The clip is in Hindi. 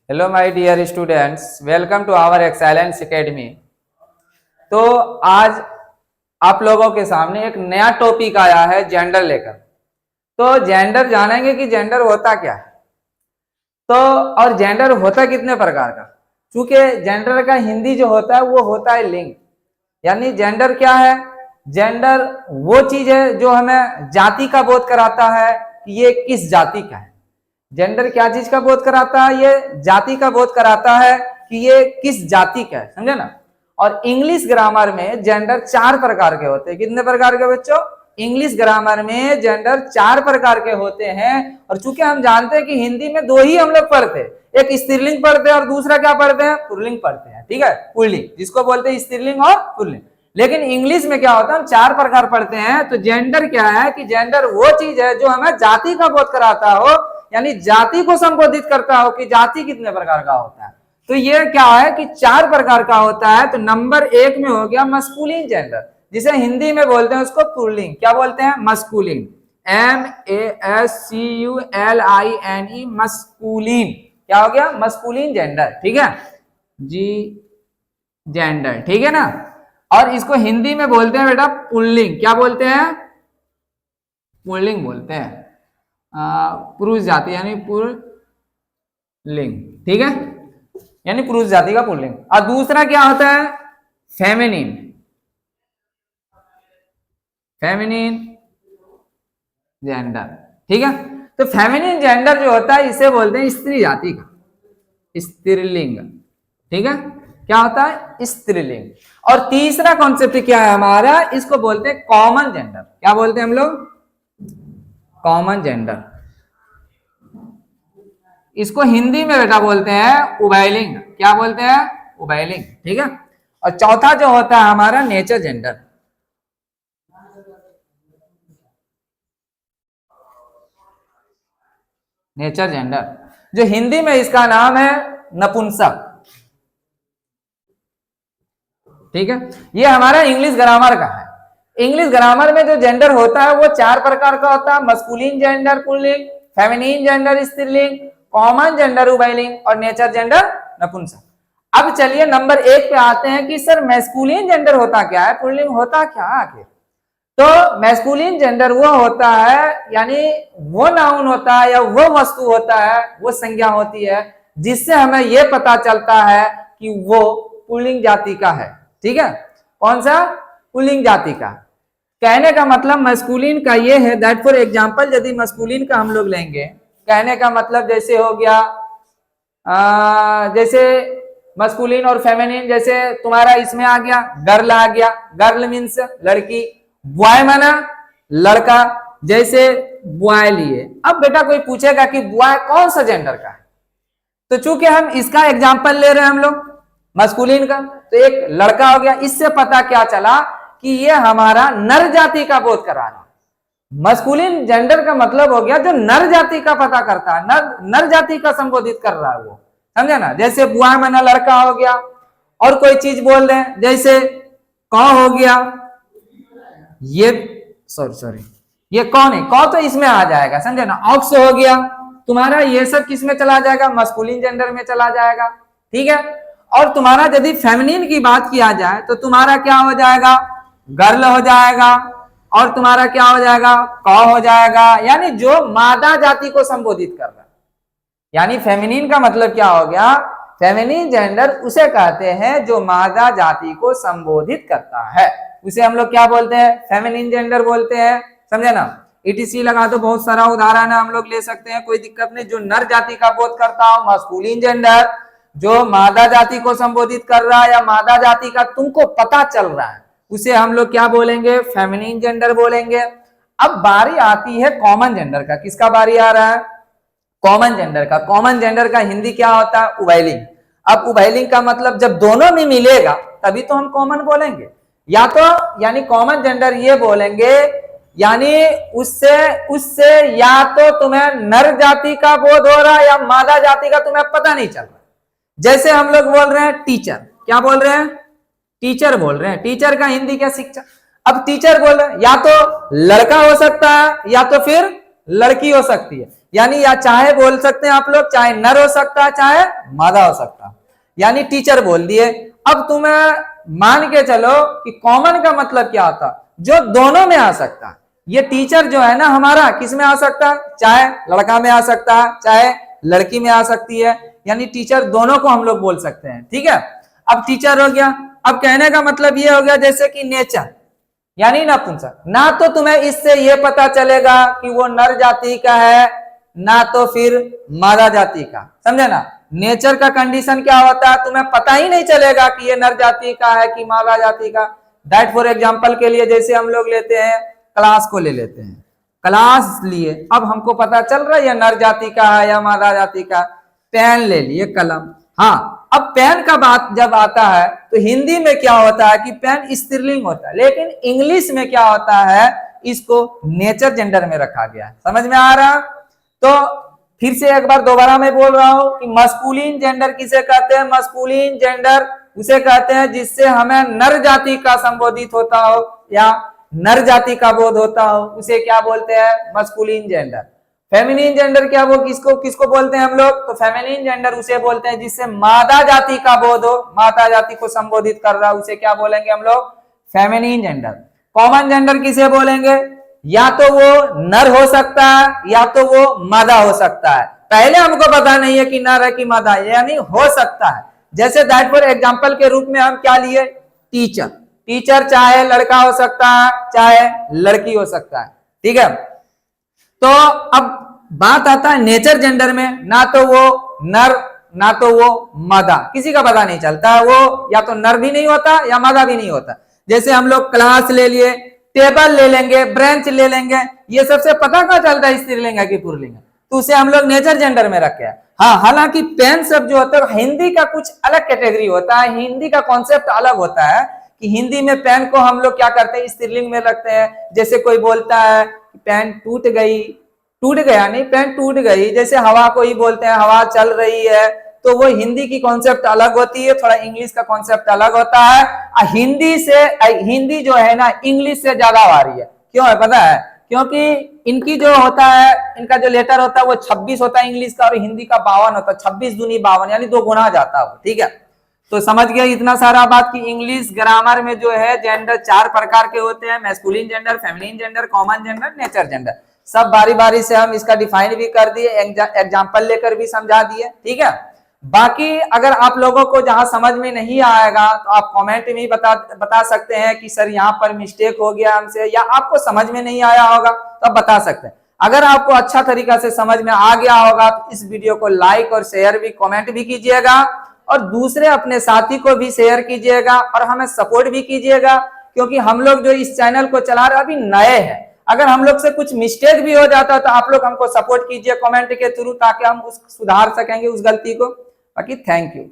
Hello my dear students, welcome to our excellence academy. तो आज आप लोगों के सामने एक नया टॉपिक आया है जेंडर लेकर। तो जेंडर जानेंगे कि जेंडर होता क्या है, तो और जेंडर होता कितने प्रकार का। क्योंकि जेंडर का हिंदी जो होता है वो होता है लिंग। यानी जेंडर क्या है? जेंडर वो चीज है जो हमें जाति का बोध कराता है कि ये किस जाति का है। जेंडर क्या चीज का बोध कराता है? ये जाति का बोध कराता है कि ये किस जाति का है, समझे ना। और इंग्लिश ग्रामर में जेंडर 4 प्रकार के होते हैं। कितने प्रकार के बच्चों? इंग्लिश ग्रामर में जेंडर 4 प्रकार के होते हैं। और चूंकि हम जानते हैं कि हिंदी में 2 ही हम लोग पढ़ते हैं, एक स्त्रीलिंग पढ़ते हैं और दूसरा क्या पढ़ते हैं? पुल्लिंग पढ़ते हैं। ठीक है, पुल्लिंग जिसको बोलते हैं स्त्रीलिंग और पुल्लिंग। लेकिन इंग्लिश में क्या होता है, हम 4 प्रकार पढ़ते हैं। तो जेंडर क्या है कि जेंडर वो चीज है जो हमें जाति का बोध कराता हो, यानी जाति को संबोधित करता हो कि जाति कितने प्रकार का होता है। तो ये क्या है कि 4 प्रकार का होता है। तो नंबर 1 में हो गया मस्कुलिन जेंडर, जिसे हिंदी में बोलते हैं उसको पुल्लिंग। क्या बोलते हैं? Masculine, MASCULINE, masculine. क्या हो गया? Masculine gender. ठीक है जी, जेंडर। ठीक है ना। और इसको हिंदी में बोलते हैं बेटा पुल्लिंग। क्या बोलते हैं? पुल्लिंग बोलते हैं। पुरुष जाति यानी पुल्लिंग। ठीक है, यानी पुरुष जाति का पुल्लिंग। और दूसरा क्या होता है? फेमिनिन। Feminine gender. ठीक है, तो फेमिनिन जेंडर जो होता है इसे बोलते हैं स्त्री जाति का, स्त्रीलिंग। ठीक है, क्या होता है? स्त्रीलिंग। और तीसरा कॉन्सेप्ट क्या है हमारा? इसको बोलते हैं कॉमन जेंडर। क्या बोलते हैं हम लोग? Common gender. इसको हिंदी में बेटा बोलते हैं उभयलिंग। क्या बोलते हैं? उभयलिंग। ठीक है, और चौथा जो होता है हमारा नेचर जेंडर। नेचर जेंडर जो हिंदी में इसका नाम है नपुंसक। ठीक है, ये हमारा इंग्लिश ग्रामर का है। इंग्लिश ग्रामर में जो जेंडर होता है वो 4 प्रकार का होता है। Masculine gender pulling, feminine gender स्त्रीलिंग, कॉमन जेंडर उभयलिंग और नेचर जेंडर नपुंसक। अब चलिए नंबर 1 पे आते हैं कि सर मैस्कुलिन जेंडर होता क्या है, पुल्लिंग होता क्या आखिर। तो मैस्कुलिन जेंडर वो होता है, यानी वो नाउन होता है या वो वस्तु होता है, वो संज्ञा होती है जिससे हमें यह पता चलता है कि वो पुल्लिंग जाति का है। ठीक है, कौन सा? पुल्लिंग जाति का। कहने का मतलब मस्कुलिन का ये है, दैट फॉर एग्जांपल यदि मस्कुलिन का हम लोग लेंगे, कहने का मतलब जैसे हो गया जैसे मस्कुलिन और फेमिनिन, जैसे तुम्हारा इसमें आ गया गर्ल आ गया। गर्ल मीन्स लड़की, बॉय माना लड़का। जैसे बॉय लिए, अब बेटा कोई पूछेगा कि बॉय कौन सा जेंडर का है, तो चूंकि हम इसका एग्जांपल ले रहे हैं हम लोग मस्कुलिन का, तो एक लड़का हो गया। इससे पता क्या चला कि ये हमारा नर जाति का बोध करा रहा। मस्कुलिन जेंडर का मतलब हो गया जो नर जाति का पता करता है, नर जाति का संबोधित कर रहा है वो, समझे ना। जैसे बुआ माना लड़का हो गया। और कोई चीज बोल रहे हैं जैसे कौ हो गया, ये सॉरी ये कौन है? कौ तो इसमें आ जाएगा, समझे ना। ऑक्स हो गया तुम्हारा, ये सब किस में चला जाएगा? मस्कुलिन जेंडर में चला जाएगा। ठीक है, और तुम्हारा यदि फेमिनिन की बात किया जाए तो तुम्हारा क्या हो जाएगा? गर्ल हो जाएगा। और तुम्हारा क्या हो जाएगा? कौ हो जाएगा, यानी जो मादा जाति को संबोधित कर रहा है। यानी फेमिनिन का मतलब क्या हो गया? फेमिनिन जेंडर उसे कहते हैं जो मादा जाति को संबोधित करता है, उसे हम लोग क्या बोलते हैं? फेमिनिन जेंडर बोलते हैं, समझे ना। ETC लगा तो बहुत सारा उदाहरण है हम लोग ले सकते हैं, कोई दिक्कत नहीं। जो नर जाति का बोध करता हो मस्कुलिन जेंडर, जो मादा जाति को संबोधित कर रहा है या मादा जाति का तुमको पता चल रहा है, उसे हम लोग क्या बोलेंगे? फेमिनिन जेंडर बोलेंगे। अब बारी आती है कॉमन जेंडर का। किसका बारी आ रहा है? कॉमन जेंडर का। कॉमन जेंडर का हिंदी क्या होता है? उभयलिंग। अब उभयलिंग का मतलब जब दोनों में मिलेगा तभी तो हम कॉमन बोलेंगे, या तो यानी कॉमन जेंडर ये बोलेंगे, यानी उससे या तो तुम्हें नर जाति का बोध हो रहा है या मादा जाति का तुम्हें पता नहीं चल रहा। जैसे हम लोग बोल रहे हैं टीचर, क्या बोल रहे हैं? टीचर बोल रहे हैं। टीचर का हिंदी क्या? शिक्षक। अब टीचर बोल रहे हैं, या तो लड़का हो सकता है या तो फिर लड़की हो सकती है। यानी या चाहे बोल सकते हैं आप लोग, चाहे नर हो सकता है चाहे मादा हो सकता है, यानी टीचर बोल दिए। अब तुम्हें मान के चलो कि कॉमन का मतलब क्या होता, जो दोनों में आ सकता है। ये टीचर जो है ना हमारा किस में आ सकता है, चाहे लड़का में आ सकता है चाहे लड़की में आ सकती है, यानी टीचर दोनों को हम लोग बोल सकते हैं। ठीक है, अब टीचर हो गया। अब कहने का मतलब ये हो गया जैसे कि नेचर यानी नपुंसक, ना तो तुम्हें इससे ये पता चलेगा कि वो नर जाति का है ना तो फिर मादा जाति का, समझे ना। नेचर का कंडीशन क्या होता है, तुम्हें पता ही नहीं चलेगा कि ये नर जाति का है कि मादा जाति का। दैट फॉर एग्जांपल के लिए जैसे हम लोग लेते हैं क्लास को ले लेते हैं, क्लास लिए, अब हमको पता चल रहा है ये नर जाति का है या मादा जाति का। पेन ले लिए, कलम। हाँ, अब पेन का बात जब आता है तो हिंदी में क्या होता है कि पेन स्त्रीलिंग होता है, लेकिन इंग्लिश में क्या होता है, इसको नेचर जेंडर में रखा गया है। समझ में आ रहा? तो फिर से एक बार दोबारा मैं बोल रहा हूं कि मस्कुलिन जेंडर किसे कहते हैं, मस्कुलिन जेंडर उसे कहते हैं जिससे हमें नर जाति का संबोधित होता हो या नर जाति का बोध होता हो, उसे क्या बोलते हैं, मस्कुलिन जेंडर। फेमिनिन जेंडर क्या, वो किसको बोलते हैं हम लोग, तो फेमिनिन जेंडर उसे बोलते हैं जिससे मादा जाति का बोध हो, मादा जाति को संबोधित कर रहा है, उसे क्या बोलेंगे हम लोग, फेमिनिन जेंडर। कॉमन जेंडर किसे बोलेंगे, या तो वो नर हो सकता है या तो वो मादा हो सकता है। पहले हमको पता नहीं है कि नर है कि मादा है, यानी हो सकता है। जैसे दैट फॉर एग्जांपल के रूप में हम क्या लिए, टीचर। टीचर चाहे लड़का हो सकता है चाहे लड़की हो सकता है। ठीक है, तो अब बात आता है नेचर जेंडर में, ना तो वो नर ना तो वो मादा, किसी का पता नहीं चलता है, वो या तो नर भी नहीं होता या मादा भी नहीं होता। जैसे हम लोग क्लास ले लिए, टेबल ले लेंगे, ब्रेंच ले लेंगे, ये सबसे पता कहाँ चलता है स्त्रीलिंग है कि पुल्लिंग है, तो उसे हम लोग नेचर जेंडर में रखे हैं। हाँ, हालांकि पेन शब्द जो होता है हिंदी का कुछ अलग कैटेगरी होता है, हिंदी का कॉन्सेप्ट अलग होता है कि हिंदी में पेन को हम लोग क्या करते हैं, स्त्रीलिंग में रखते हैं। जैसे कोई बोलता है पेन टूट गई, टूट गया नहीं, पेन टूट गई। जैसे हवा को ही बोलते हैं हवा चल रही है, तो वो हिंदी की कॉन्सेप्ट अलग होती है, थोड़ा इंग्लिश का कॉन्सेप्ट अलग होता है। हिंदी जो है ना इंग्लिश से ज्यादा भारी है। क्यों है पता है, क्योंकि इनकी जो होता है, इनका जो लेटर होता है वो 26 होता है इंग्लिश का, और हिंदी का 52 होता है। 26 दूनी 52 यानी 2 गुना जाता है। ठीक है, तो समझ गए इतना सारा बात कि इंग्लिश ग्रामर में जो है जेंडर 4 प्रकार के होते हैं, masculine gender, feminine gender, common gender, nature gender. सब बारी बारी से हम इसका डिफाइन भी कर दिए, एग्जाम्पल लेकर भी समझा दिए। ठीक है, बाकी अगर आप लोगों को जहां समझ में नहीं आएगा तो आप कमेंट में बता सकते हैं कि सर यहाँ पर मिस्टेक हो गया हमसे, या आपको समझ में नहीं आया होगा तो आप बता सकते हैं। अगर आपको अच्छा तरीका से समझ में आ गया होगा तो इस वीडियो को लाइक और शेयर भी, कमेंट भी कीजिएगा, और दूसरे अपने साथी को भी शेयर कीजिएगा, और हमें सपोर्ट भी कीजिएगा, क्योंकि हम लोग जो इस चैनल को चला रहे अभी नए हैं। अगर हम लोग से कुछ मिस्टेक भी हो जाता तो आप लोग हमको सपोर्ट कीजिए कमेंट के थ्रू, ताकि हम सुधार सकेंगे उस गलती को। बाकी थैंक यू।